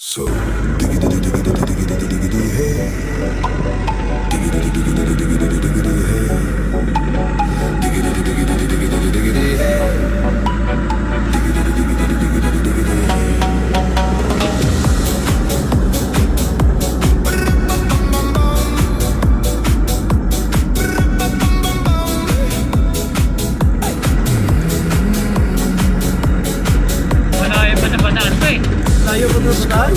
So diggity diggity diggity diggity hey, diggity diggity diggity diggity hey, diggity diggity diggity diggity hey, diggity diggity diggity diggity hey. Malayo pa sa bataan to eh. Layo ko doon sa daan.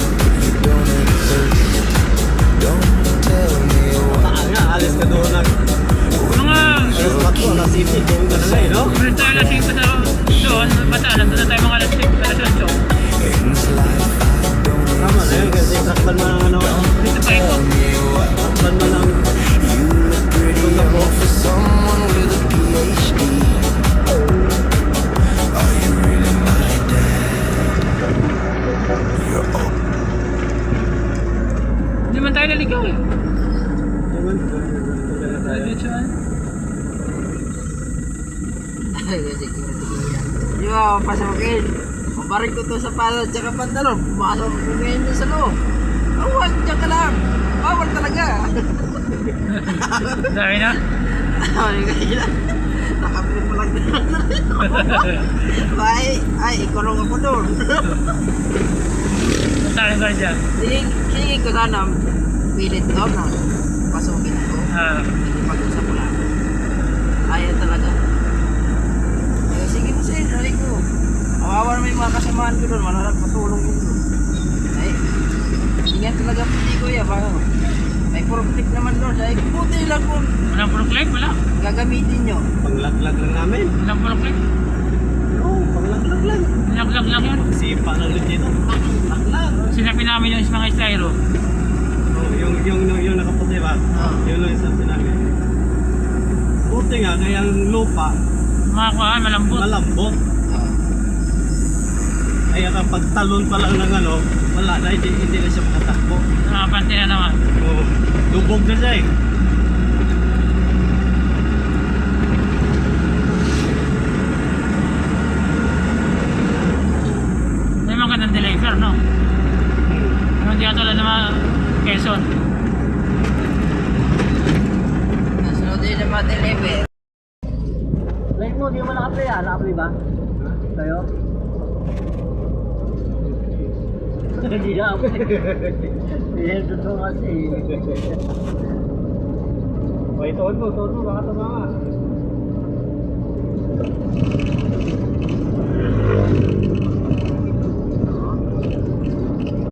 Taan nga, alis ka doon na. Mga Alas 4, alas 7, doon ka na nga eh, no? ulit tayo alas 5 sa doon, bataan, nandun na tayo mga alas 6, alas 8. Tama na yun kasi takpan mo ng ano. Dito pa ito. Takpan mo ng doon na po. Hindi man tayo naligaw eh. Ewan ko. Di ba, pasokin. Pabarin ko to sa pala at saka pantalon. Pumasok ko ngayon doon sa loob. Awag, dyan ka lang. Bawal talaga. Dami na. Ay, kaya nakapilip mo lang din. Ay, ikulong ako doon. Saan ka dyan? Hindi ko sana pilit to na pasokin ako. Hindi pag-usap ko lang. Ayaw talaga. Eh, sige mo sa'yo, sabi ko. Kawawa naman yung mga kasamahan ko doon, malalag patulong ko doon. Ay, ingat talaga pati ko ya, paano? May protect naman doon, sabi ko, buti lang kung Walang proklik, wala. gagamitin nyo. Panglaglag lang namin. Walang proklik. Oo, panglaglag lang. Naglag lang yun. Sipa lang din dito. Panglaglag. Sinabi namin yung mga styro. Oh, yung nakaputi ba? Yun lang isang sinabi. Buti nga, kaya ang lupa, Mga kuhaan, malambot. malambot. Kaya kapag talon pa lang ng ano, wala na, hindi na siya makatakbo. Nakapante na naman. Oh, lubog na siya eh. May mga gandang deliver, no? Hindi ka tulad ng mga Quezon. Nasunod din ang mga deliver. Like mo, di mo naka-play ah? Naka-play ba? Sa'yo? Hindi na ako. Hindi na totoo kasi. Okay, tuon mo, baka tumama.